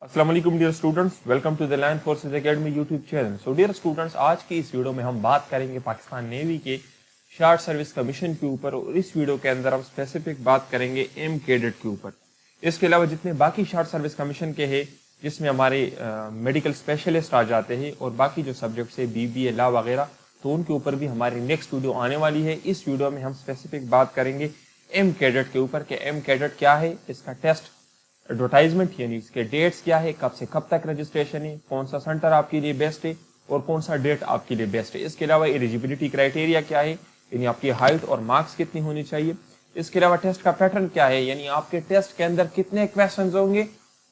अस्सलाम वालेकुम dear students, welcome to the land forces academy YouTube channel. So dear students, आज की इस वीडियो में हम बात करेंगे पाकिस्तान नेवी के शार्ट सर्विस कमीशन के ऊपर और इस वीडियो के अंदर हम स्पेसिफिक बात करेंगे एम कैडेट के ऊपर। इसके अलावा जितने बाकी शार्ट सर्विस कमीशन के हैं जिसमें हमारे मेडिकल स्पेशलिस्ट आ जाते हैं और बाकी जो सब्जेक्ट्स है BBA लॉ वगैरह, तो उनके ऊपर भी हमारी नेक्स्ट वीडियो आने वाली है। इस वीडियो में हम स्पेसिफिक बात करेंगे एम कैडेट के ऊपर कि एम कैडेट क्या है, इसका टेस्ट एडवर्टाइजमेंट यानी इसके डेट्स क्या है, कब से कब तक रजिस्ट्रेशन है, कौन सा सेंटर आपके लिए बेस्ट है और कौन सा डेट आपके लिए बेस्ट है। इसके अलावा एलिजिबिलिटी क्राइटेरिया क्या है, यानी आपकी हाइट और मार्क्स कितनी होनी चाहिए। इसके अलावा टेस्ट का पैटर्न क्या है, यानी आपके टेस्ट के अंदर कितने क्वेश्चंस होंगे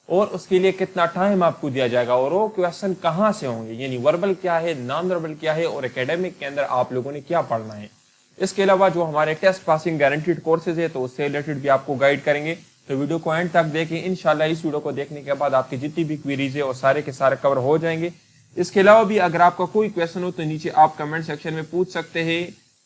और उसके लिए कितना टाइम आपको दिया जाएगा और वो क्वेश्चन कहाँ से होंगे, यानी वर्बल क्या है, नॉन वर्बल क्या है और एकेडमिक के अंदर आप लोगों ने क्या पढ़ना है। इसके अलावा जो हमारे टेस्ट पासिंग गारंटीड कोर्सेज है तो उससे रिलेटेड भी आपको गाइड करेंगे। तो वीडियो को एंड तक देखें, इंशाल्लाह इस वीडियो को देखने के बाद आपकी जितनी भी क्वेरीज है और सारे के सारे कवर हो जाएंगे। इसके अलावा भी अगर आपका कोई क्वेश्चन हो तो नीचे आप कमेंट सेक्शन में पूछ सकते हैं।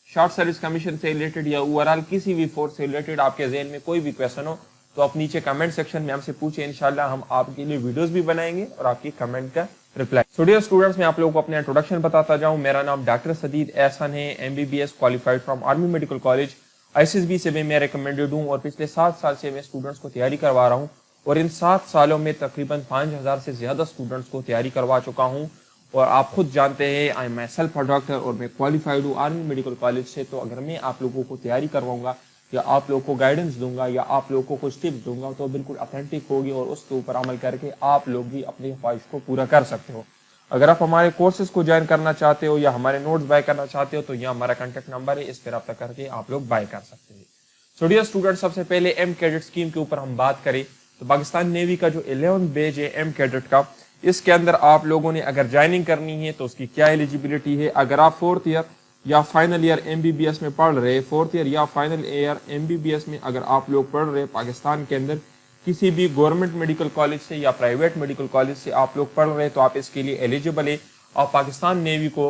शॉर्ट सर्विस कमीशन से रिलेटेड या ओवरऑल किसी भी फोर्स से रिलेटेड आपके ज़हन में कोई भी क्वेश्चन हो तो आप नीचे कमेंट सेक्शन में हमसे पूछे, इंशाल्लाह हम आपके लिए वीडियोस भी बनाएंगे और आपकी कमेंट का रिप्लाई। सो डियर स्टूडेंट्स, मैं आप लोगों को अपना इंट्रोडक्शन बताता जाऊं। मेरा नाम डॉक्टर सदीद एहसन है, MBBS qualified from army medical college ISSB से मैं रिकमेंडेड हूँ और पिछले 7 साल से मैं स्टूडेंट्स को तैयारी करवा रहा हूँ और इन 7 सालों में तकरीबन 5000 से ज्यादा स्टूडेंट्स को तैयारी करवा चुका हूँ। और आप खुद जानते हैं I am my self a doctor और मैं क्वालिफाइड हूँ आर्मी मेडिकल कॉलेज से। तो अगर मैं आप लोगों को तैयारी करवाऊंगा या आप लोगों को गाइडेंस दूंगा या आप लोगों को कुछ टिप्स दूंगा तो बिल्कुल ऑथेंटिक होगी और उसके ऊपर अमल करके आप लोग भी अपनी ख्वाहिश को पूरा कर सकते हो। अगर आप हमारे कोर्सेज को ज्वाइन करना चाहते हो या हमारे नोट्स बाय करना चाहते हो तो यहाँ हमारा कांटेक्ट नंबर है, इस पर रब्ता करके आप लोग बाय कर सकते हैं। सो डियर स्टूडेंट, सबसे पहले एम कैडेट स्कीम के ऊपर हम बात करें तो पाकिस्तान नेवी का जो 11th बैच है एम कैडेट का, इसके अंदर आप लोगों ने अगर ज्वाइनिंग करनी है तो उसकी क्या एलिजिबिलिटी है। अगर आप 4th ईयर या फाइनल ईयर MBBS में पढ़ रहे, 4th ईयर या फाइनल ईयर MBBS में अगर आप लोग पढ़ रहे पाकिस्तान के अंदर किसी भी गवर्नमेंट मेडिकल कॉलेज से या प्राइवेट मेडिकल कॉलेज से आप लोग पढ़ रहे तो आप इसके लिए एलिजिबल है। आप पाकिस्तान नेवी को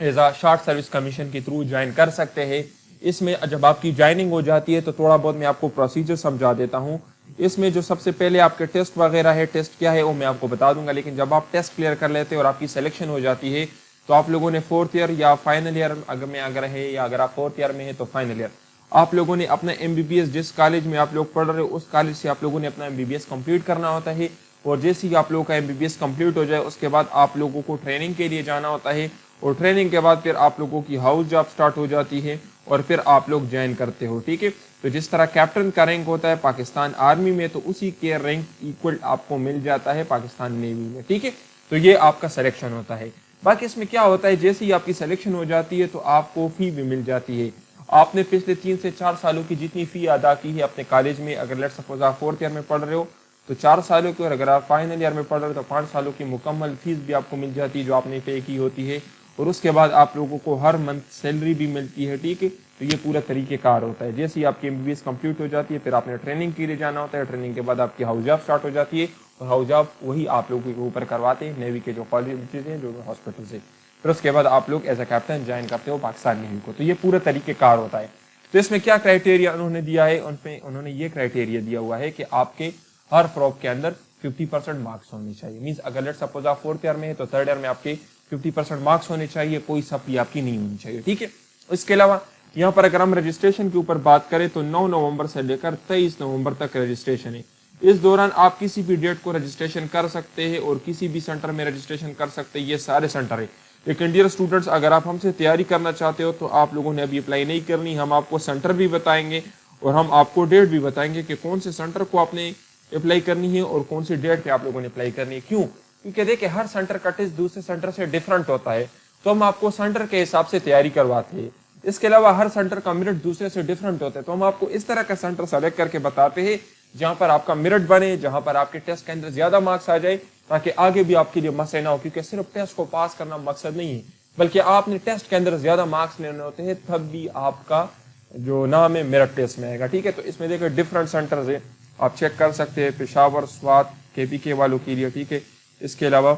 as a short service commission के थ्रू ज्वाइन कर सकते हैं। इसमें जब आपकी ज्वाइनिंग हो जाती है तो थोड़ा बहुत मैं आपको प्रोसीजर समझा देता हूँ। इसमें जो सबसे पहले आपके टेस्ट वगैरह है, टेस्ट क्या है वो मैं आपको बता दूंगा, लेकिन जब आप टेस्ट क्लियर कर लेते हैं और आपकी सिलेक्शन हो जाती है तो आप लोगों ने 4th ईयर या फाइनल ईयर अगर है या अगर आप 4th ईयर में है तो फाइनल ईयर आप लोगों ने अपना MBBS जिस कॉलेज में आप लोग पढ़ रहे हो उस कॉलेज से आप लोगों ने अपना MBBS कंप्लीट करना होता है। और जैसे ही आप लोगों का MBBS कंप्लीट हो जाए उसके बाद आप लोगों को ट्रेनिंग के लिए जाना होता है और ट्रेनिंग के बाद फिर आप लोगों की हाउस जॉब स्टार्ट हो जाती है और फिर आप लोग ज्वाइन करते हो। ठीक है, तो जिस तरह कैप्टन का रैंक होता है पाकिस्तान आर्मी में तो उसी के रैंक इक्वल आपको मिल जाता है पाकिस्तान नेवी में। ठीक है, तो ये आपका सिलेक्शन होता है। बाकी इसमें क्या होता है, जैसे ही आपकी सिलेक्शन हो जाती है तो आपको फी भी मिल जाती है। आपने पिछले 3 से 4 सालों की जितनी फी अदा की है अपने कॉलेज में, अगर लेट्स सपोज आप 4th ईयर में पढ़ रहे हो तो 4 सालों की, और अगर आप फाइनल ईयर में पढ़ रहे हो तो 5 सालों की मुकम्मल फीस भी आपको मिल जाती है जो आपने पे की होती है। और उसके बाद आप लोगों को हर मंथ सैलरी भी मिलती है। ठीक है, तो ये पूरा तरीक़ेकार होता है। जैसे ही आपकी MBBS कंप्लीट हो जाती है फिर आपने ट्रेनिंग के लिए जाना होता है, ट्रेनिंग के बाद आपकी हाउस जॉब स्टार्ट हो जाती है और हाउस जॉब वही आप लोगों के ऊपर करवाते हैं नेवी के जो कॉलेज हैं जो हॉस्पिटल से। फिर उसके बाद आप लोग एज अ कैप्टन ज्वाइन करते हो पाकिस्तान नेवी को। तो ये पूरा तरीक़ेकार होता है। तो इसमें क्या क्राइटेरिया उन्होंने दिया है, उन्होंने ये क्राइटेरिया दिया हुआ है कि आपके हर फ्रॉक के अंदर 50% मार्क्स होने चाहिए। मींस अगर लेट्स सपोज आप 4th ईयर में है तो 3rd ईयर में आपके 50% मार्क्स होने चाहिए, कोई सप्ली आपकी नहीं होनी चाहिए। ठीक है, इसके अलावा यहाँ पर अगर हम रजिस्ट्रेशन के ऊपर बात करें तो 9 नवंबर से लेकर 23 नवंबर तक रजिस्ट्रेशन है। इस दौरान आप किसी भी डेट को रजिस्ट्रेशन कर सकते हैं और किसी भी सेंटर में रजिस्ट्रेशन कर सकते हैं, ये सारे सेंटर है। लेकिन डियर स्टूडेंट्स, अगर आप हमसे तैयारी करना चाहते हो तो आप लोगों ने अभी अप्लाई नहीं करनी, हम आपको सेंटर भी बताएंगे और हम आपको डेट भी बताएंगे कि कौन से सेंटर को आपने अप्लाई करनी है और कौन सी डेट पे आप लोगों ने अप्लाई करनी है। क्यों? क्योंकि देखिए हर सेंटर का टेस्ट दूसरे सेंटर से डिफरेंट होता है, तो हम आपको सेंटर के हिसाब से तैयारी करवाते हैं। इसके अलावा हर सेंटर का मेरिट दूसरे से डिफरेंट होता है, तो हम आपको इस तरह का सेंटर सेलेक्ट करके बताते हैं जहां पर आपका मेरिट बने, जहां पर आपके टेस्ट के अंदर ज्यादा मार्क्स आ जाए, ताकि आगे भी आपके लिए मसले ना हो। क्योंकि सिर्फ टेस्ट को पास करना मकसद नहीं है, बल्कि आपने टेस्ट के अंदर ज्यादा मार्क्स लेने होते हैं, तब भी आपका जो नाम है मेरिट टेस्ट में आएगा। ठीक है, तो इसमें देखिए डिफरेंट सेंटर्स है, आप चेक कर सकते हैं, पेशावर, स्वात, KPK वालों के लिए। ठीक है, इसके अलावा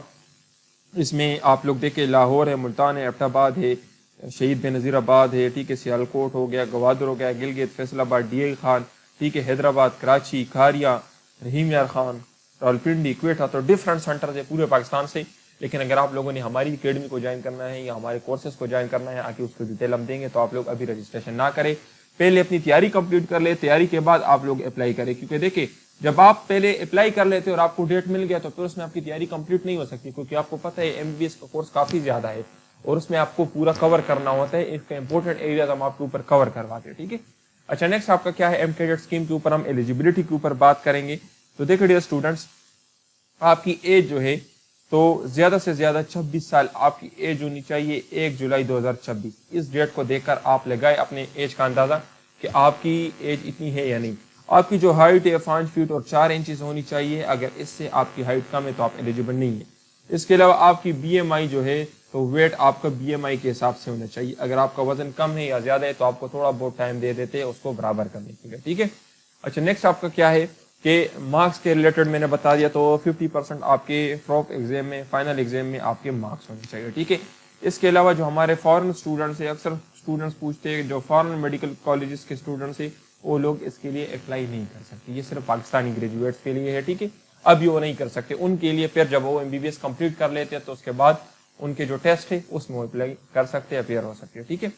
इसमें आप लोग देखें लाहौर है, मुल्तान है, एबटाबाद है, शहीद बेनज़ीराबाद है। ठीक है, सियालकोट हो गया, गवादर हो गया, गिलगित, फैसलाबाद, DI खान। ठीक है, हैदराबाद, कराची, खारिया, रहीम यार खान, रावलपिंडी, क्वेटा, तो डिफरेंट सेंटर है पूरे पाकिस्तान से। लेकिन अगर आप लोगों ने हमारी एकेडमी को ज्वाइन करना है या हमारे कोर्सेज को ज्वाइन करना है, आके उसको डिटेल हम देंगे, तो आप लोग अभी रजिस्ट्रेशन ना करें, पहले अपनी तैयारी कंप्लीट कर ले, तैयारी के बाद आप लोग अप्लाई करें। क्योंकि देखिए जब आप पहले अप्लाई कर लेते और आपको डेट मिल गया तो फिर उसमें आपकी तैयारी कंप्लीट नहीं हो सकती, क्योंकि आपको पता है एमबीबीएस का कोर्स काफी ज्यादा है और उसमें आपको पूरा कवर करना होता है। इसका इंपॉर्टेंट एरिया हम आपके ऊपर कवर करवाते हैं, ठीक है। अच्छा, नेक्स्ट आपका क्या है, एम कैडेट स्कीम के ऊपर हम एलिजिबिलिटी के ऊपर बात करेंगे। तो देखिए डियर स्टूडेंट्स, आपकी एज जो है तो ज्यादा से ज्यादा 26 साल आपकी एज होनी चाहिए 1 जुलाई 2026। इस डेट को देखकर आप लगाए अपने एज का अंदाजा कि आपकी एज इतनी है या नहीं। आपकी जो हाइट है 5 फीट और 4 इंचेस होनी चाहिए, अगर इससे आपकी हाइट कम है तो आप एलिजिबल नहीं है। इसके अलावा आपकी बीएमआई जो है तो वेट आपका बीएमआई के हिसाब से होना चाहिए। अगर आपका वजन कम है या ज्यादा है तो आपको थोड़ा बहुत टाइम दे देते हैं उसको बराबर करने के लिए, ठीक है। अच्छा, नेक्स्ट आपका क्या है कि मार्क्स के रिलेटेड मैंने बता दिया, तो 50% आपके प्रॉप एग्जाम में, फाइनल एग्जाम में आपके मार्क्स होने चाहिए, ठीक है। इसके अलावा जो हमारे फॉरेन स्टूडेंट्स है, अक्सर स्टूडेंट्स पूछते हैं जो फॉरेन मेडिकल कॉलेजेस के स्टूडेंट्स है वो लोग इसके लिए अप्लाई नहीं कर सकते, ये सिर्फ पाकिस्तानी ग्रेजुएट्स के लिए है, ठीक है। अभी वो नहीं कर सकते, उनके लिए फिर जब वो एमबीबीएस कंप्लीट कर लेते हैं तो उसके बाद उनके जो टेस्ट है उसमें वो अप्लाई कर सकते हैं, अपेयर हो सकते हैं, ठीक है।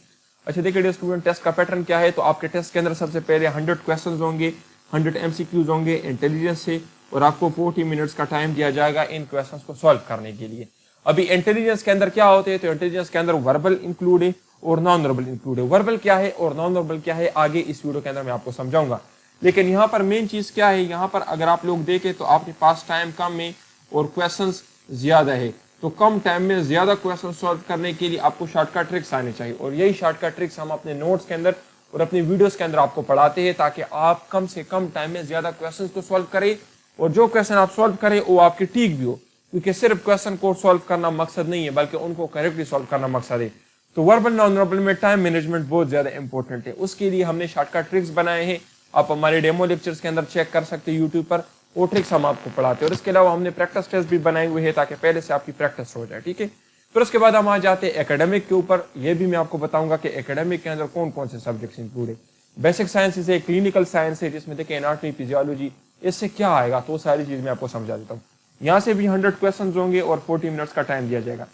अच्छा देखिए स्टूडेंट, टेस्ट का पैटर्न क्या है, तो आपके टेस्ट के अंदर सबसे पहले 100 क्वेश्चंस होंगे, 100 एमसीक्यूज होंगे इंटेलिजेंस से, और आपको 40 मिनट्स का टाइम दिया जाएगा इन क्वेश्चंस को सॉल्व करने के लिए। अभी इंटेलिजेंस के अंदर क्या होते हैं, तो इंटेलिजेंस के अंदर वर्बल इंक्लूड है और नॉन वर्बल इंक्लूड है। वर्बल क्या है और नॉन वर्बल क्या है आगे इस वीडियो के अंदर मैं आपको समझाऊंगा। लेकिन यहाँ पर मेन चीज क्या है, यहाँ पर अगर आप लोग देखें तो आपके पास टाइम कम है और क्वेश्चंस ज्यादा है, तो कम टाइम में ज्यादा क्वेश्चन सॉल्व करने के लिए आपको शॉर्टकट ट्रिक्स आने चाहिए, और यही शॉर्टकट ट्रिक्स हम अपने नोट्स के अंदर और अपनी वीडियोस के अंदर आपको पढ़ाते हैं, ताकि आप कम से कम टाइम में ज्यादा क्वेश्चंस को सॉल्व करें, और जो क्वेश्चन आप सॉल्व करें वो आपके ठीक भी हो, क्योंकि सिर्फ क्वेश्चन को सॉल्व करना मकसद नहीं है बल्कि उनको करेक्टली सॉल्व करना मकसद है। तो वर्बल नॉन वर्बल में टाइम मैनेजमेंट बहुत ज्यादा इंपॉर्टेंट है, उसके लिए हमने शॉर्टकट ट्रिक्स बनाए हैं। आप हमारे डेमो लेक्चर्स के अंदर चेक कर सकते हैं यूट्यूब पर, वो ट्रिक्स हम आपको पढ़ाते हैं। और इसके अलावा हमने प्रैक्टिस टेस्ट भी बनाए हुए हैं ताकि पहले से आपकी प्रैक्टिस हो जाए, ठीक है। फिर उसके बाद हम आ जाते हैं एकेडमिक के ऊपर। ये भी मैं आपको बताऊंगा कि एकेडमिक के अंदर कौन कौन से सब्जेक्ट्स इंक्लूड है। बेसिक साइंसेस है, क्लिनिकल साइंस है जिसमें देखिए एनाटॉमी, फिजियोलॉजी, इससे क्या आएगा तो सारी चीज मैं आपको समझा देता हूँ। यहाँ से भी 100 क्वेश्चन होंगे और 40 मिनट्स का टाइम दिया जाएगा।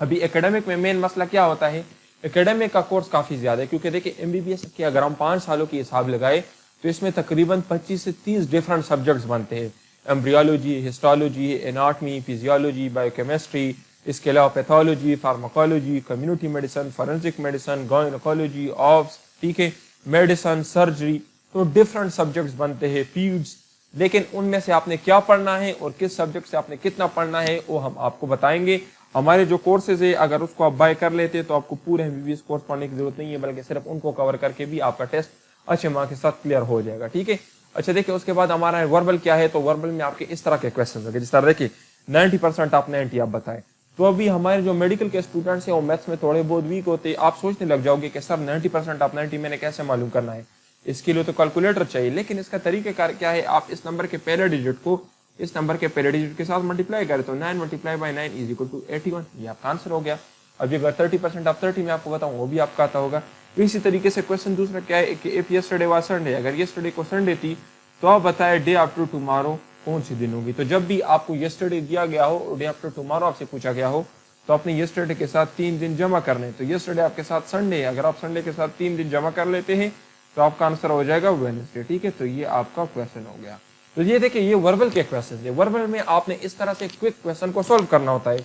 अभी एकेडमिक में मेन मसला क्या होता है, एकेडमिक का कोर्स काफी ज्यादा है, क्योंकि देखिए एमबीबीएस के अगर हम 5 सालों की हिसाब लगाए तो इसमें तकरीबन 25 से 30 डिफरेंट सब्जेक्ट्स बनते हैं। Embryology, histology, anatomy, physiology, biochemistry, इसके अलावा pathology, pharmacology, community medicine, forensic medicine, gynaecology, ops, ठीक है, मेडिसिन, सर्जरी, तो डिफरेंट सब्जेक्ट्स बनते हैं, फीड्स। लेकिन उनमें से आपने क्या पढ़ना है और किस सब्जेक्ट से आपने कितना पढ़ना है वो हम आपको बताएंगे। हमारे जो कोर्सेज है अगर उसको आप बाय कर लेते हैं तो आपको पूरे एमबीबीएस कोर्स पढ़ने की जरूरत नहीं है, बल्कि सिर्फ उनको कवर करके भी आपका टेस्ट अच्छे मार्क्स के साथ क्लियर हो जाएगा, ठीक है। अच्छा देखिए उसके बाद हमारा वर्बल क्या है, तो वर्बल में आपके इस तरह के क्वेश्चन होंगे, जिस तरह देखिए 90% आप 90 आप बताएं। तो अभी हमारे जो मेडिकल के स्टूडेंट्स हैं वो मैथ्स में थोड़े बहुत वीक होते हैं। आप सोचने लग जाओगे कि सर 90% आप 90 मैंने कैसे मालूम करना है, इसके लिए तो कैलकुलेटर चाहिए। लेकिन इसका तरीकेकार क्या है, आप इस नंबर के पहले डिजिट को इस नंबर के पहले डिजिट के साथ मल्टीप्लाई करें तो 9 × 9 = 81, ये आपका आंसर हो गया। अब अगर 30% आप 30 में आपको बताऊं वो भी आपका आता होगा। तो इसी तरीके से क्वेश्चन दूसरा क्या है कि इफ यस्टरडे वाज संडे, अगर यस्टरडे को संडे थी तो आप बताएं डे आफ्टर टुमारो कौन सी दिन होगी। तो जब भी आपको यस्टरडे दिया गया हो और डे आफ्टर टुमारो आपसे पूछा गया हो तो आपने यस्टरडे के साथ 3 दिन जमा करने। तो यस्टरडे आपके साथ संडे है, अगर आप संडे के साथ 3 दिन जमा कर लेते हैं तो आपका आंसर हो जाएगा वेडनेसडे, ठीक है। तो ये आपका क्वेश्चन हो गया। तो ये देखिए ये वर्बल के क्वेश्चन है। वर्बल में आपने इस तरह से क्विक क्वेश्चन को सोल्व करना होता है।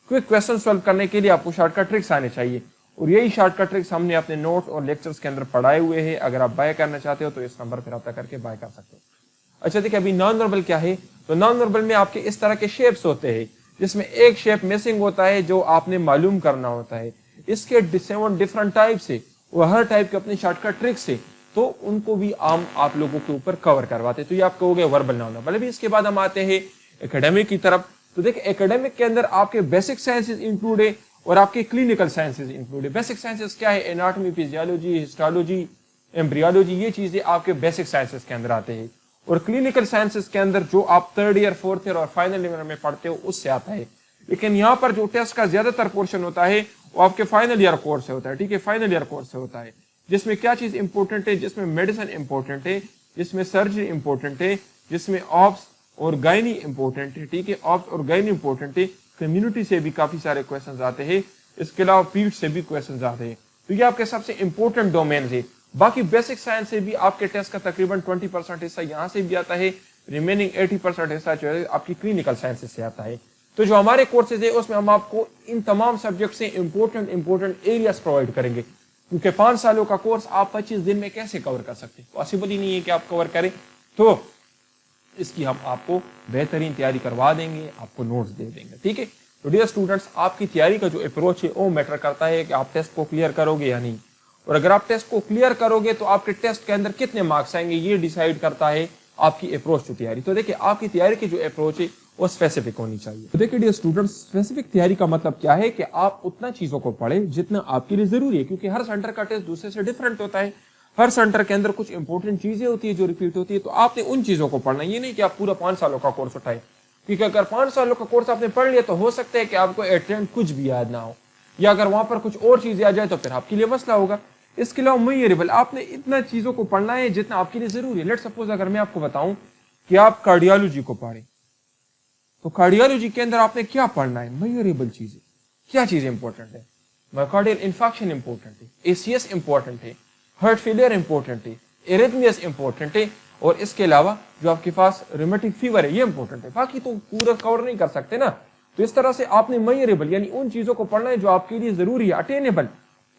क्विक क्वेश्चन सोल्व करने के लिए आपको शॉर्टकट ट्रिक्स आने चाहिए, और यही शॉर्टकट ट्रिक्स हमने अपने नोट्स और लेक्चर्स के अंदर पढ़ाए हुए हैं। अगर आप बाय करना चाहते हो तो इस नंबर पर रब्ता करके बाय कर सकते हो। अच्छा देखिए अभी नॉन वर्बल क्या है, तो नॉन वर्बल में आपके इस तरह के शेप्स होते हैं जिसमें एक शेप मिसिंग होता है जो आपने मालूम करना होता है। इसके 7 डिफरेंट टाइप्स है, वो हर टाइप के अपने शॉर्टकट ट्रिक्स है, तो उनको भी आप लोगों के ऊपर कवर करवाते हैं। तो ये आपको हो गया वर्बल नॉन वर्बल। अभी इसके बाद हम आते हैं एकेडमिक की तरफ। तो देखिए एकेडमिक के अंदर आपके बेसिक साइंसेज इंक्लूड है और आपके क्लिनिकल साइंसेज इंक्लूड है। बेसिक साइंसेज क्या है, एनाटॉमी, फिजियोलॉजी, हिस्टोलॉजी, एम्ब्रियोलॉजी, ये चीजें आपके बेसिक साइंसेज के अंदर आते हैं। और क्लिनिकल साइंसेज के अंदर जो आप 3rd ईयर, 4th ईयर और फाइनल ईयर में पढ़ते हो उससे आता है। लेकिन यहाँ पर जो टेस्ट का ज्यादातर पोर्शन होता है वो आपके फाइनल ईयर कोर्स से होता है, ठीक है, फाइनल ईयर कोर्स से होता है, जिसमें क्या चीज इंपॉर्टेंट है, जिसमें मेडिसिन इंपॉर्टेंट है, जिसमें सर्जरी इंपॉर्टेंट है, जिसमें ऑप्स और गायनी इंपॉर्टेंट है, ठीक है, ऑब्स और गायनी इंपॉर्टेंट है, कम्युनिटी से भी काफी सारे क्वेश्चंस आते हैं, इसके अलावा पीट से भी क्वेश्चंस आते हैं, तो ये आपके सबसे इंपॉर्टेंट डोमेन है। बाकी बेसिक साइंस से भी आपके टेस्ट का तकरीबन 20% हिस्सा यहाँ से भी आता है, रिमेनिंग 80% हिस्सा जो है आपकी क्लिनिकल साइंसेज से आता है। तो जो हमारे कोर्सेज है उसमें हम आपको इन तमाम सब्जेक्ट से इंपॉर्टेंट एरियाज प्रोवाइड करेंगे, क्योंकि 5 सालों का कोर्स आप 25 दिन में कैसे कवर कर सकते हैं, पॉसिबल ही नहीं है कि आप कवर करें। तो इसकी हम आपको बेहतरीन तैयारी करवा देंगे, आपको नोट्स दे देंगे, ठीक है। तो डियर स्टूडेंट्स, आपकी तैयारी का जो अप्रोच है वो मैटर करता है कि आप टेस्ट को क्लियर करोगे या नहीं, और अगर आप टेस्ट को क्लियर करोगे तो आपके टेस्ट के अंदर कितने मार्क्स आएंगे ये डिसाइड करता है आपकी अप्रोच टू तैयारी। तो देखिए, आपकी तैयारी की जो अप्रोच है वो स्पेसिफिक होनी चाहिए। तो देखिए डियर स्टूडेंट्स, स्पेसिफिक तैयारी का मतलब क्या है कि आप उतना चीजों को पढ़ें जितना आपके लिए जरूरी है, क्योंकि हर सेंटर का टेस्ट दूसरे से डिफरेंट होता है, हर सेंटर के अंदर कुछ इंपॉर्टेंट चीजें होती है जो रिपीट होती है, तो आपने उन चीजों को पढ़ना, ये नहीं कि आप पूरा 5 सालों का कोर्स उठाए, क्योंकि अगर 5 सालों का कोर्स आपने पढ़ लिया तो हो सकता है कि आपको एट द एंड कुछ भी याद ना हो, या अगर वहां पर कुछ और चीजें आ जाए तो फिर आपके लिए मसला होगा। इसके अलावा मेजरेबल आपने इतना चीजों को पढ़ना है जितना आपके लिए जरूरी है। लेट सपोज अगर मैं आपको बताऊं कि आप कार्डियोलॉजी को पढ़ें, तो कार्डियोलॉजी के अंदर आपने क्या पढ़ना है, मेजरेबल चीजें, क्या चीजें इंपॉर्टेंट है, मायोकार्डियल इन्फेक्शन इंपॉर्टेंट है, एसीएस इंपॉर्टेंट है, हार्ट फेलियर इंपॉर्टेंट है, एरिथमियास इंपॉर्टेंट है, और इसके अलावा जो आपके पास रूमेटिक फीवर है ये इंपॉर्टेंट है। बाकी तो पूरा कवर नहीं कर सकते ना। तो इस तरह से आपने मेजरेबल यानी उन चीजों को पढ़ना है जो आपके लिए जरूरी है, अटेनेबल,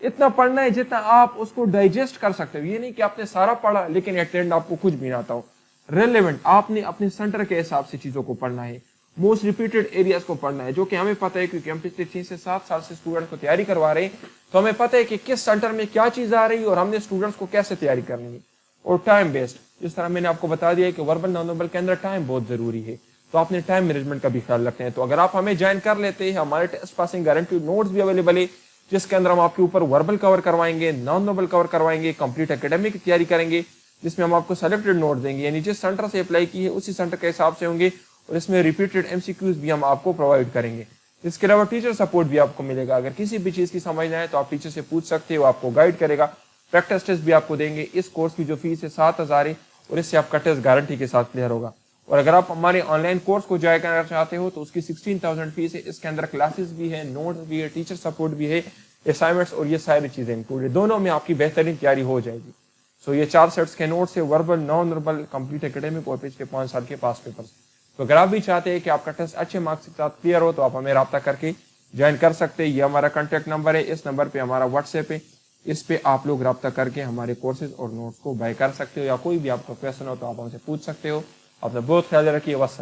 इतना पढ़ना है जितना आप उसको डाइजेस्ट कर सकते हो। ये नहीं कि आपने सारा पढ़ा लेकिन एट द एंड आपको कुछ भी ना आता हो। रेलेवेंट आपने अपने सेंटर के हिसाब से चीजों को पढ़ना है, मोस्ट रिपीटेड एरियाज को पढ़ना है, जो कि हमें पता है क्योंकि हम पिछले 6 से 7 साल से स्टूडेंट को तैयारी करवा रहे हैं, तो हमें पता है कि किस सेंटर में क्या चीज आ रही है और हमने स्टूडेंट्स को कैसे तैयारी करनी है। और टाइम बेस्ड, जिस तरह मैंने आपको बता दिया है कि वर्बल नॉन वर्बल के अंदर टाइम बहुत जरूरी है, तो आपने टाइम मैनेजमेंट का भी ख्याल रखना है। तो अगर आप हमें ज्वाइन कर लेते हैं, हमारे टेस्ट पासिंग गारंटी नोट्स भी अवेलेबल है, जिसके अंदर हम आपके ऊपर वर्बल कवर करवाएंगे, नॉन वर्बल कवर करवाएंगे, कंप्लीट एकेडमिक की तैयारी करेंगे, जिसमें हम आपको सेलेक्टेड नोट देंगे, यानी जिस सेंटर से अप्लाई की है उसी सेंटर के हिसाब से होंगे, और इसमें रिपीटेड एमसीक्यूज भी हम आपको प्रोवाइड करेंगे। इसके अलावा टीचर सपोर्ट भी आपको मिलेगा, अगर किसी भी चीज की समझ ना आए तो आप टीचर से पूछ सकते हो, आपको गाइड करेगा। प्रैक्टिस टेस्ट भी आपको देंगे। इस कोर्स की जो फीस है 7,000 है, और इससे आपका टेस्ट गारंटी के साथ क्लियर होगा। और अगर आप हमारे ऑनलाइन कोर्स को ज्वाइन करना चाहते हो तो उसकी 16,000 फीस है। इसके अंदर क्लासेस भी है, नोट्स भी है, टीचर सपोर्ट भी है, असाइनमेंट्स और ये सारी चीजें इंक्लूडेड, दोनों में आपकी बेहतरीन तैयारी हो जाएगी। सो ये 4 सेट्स के नोट्स है, verbal, non verbal, complete academic और पिछले 5 साल के पास पेपर्स। तो अगर आप भी चाहते हैं कि आपका टेस्ट अच्छे मार्क्स के साथ क्लियर हो तो आप हमें रब्ता करके ज्वाइन कर सकते हैं। ये हमारा कॉन्टैक्ट नंबर है, इस नंबर पे हमारा व्हाट्सएप है, इस पे आप लोग रब्ता करके हमारे कोर्सेज और नोट्स को बाय कर सकते हो, या कोई भी आपका क्वेश्चन हो तो आप हमसे पूछ सकते हो। अपना बहुत ख्याल रखिए।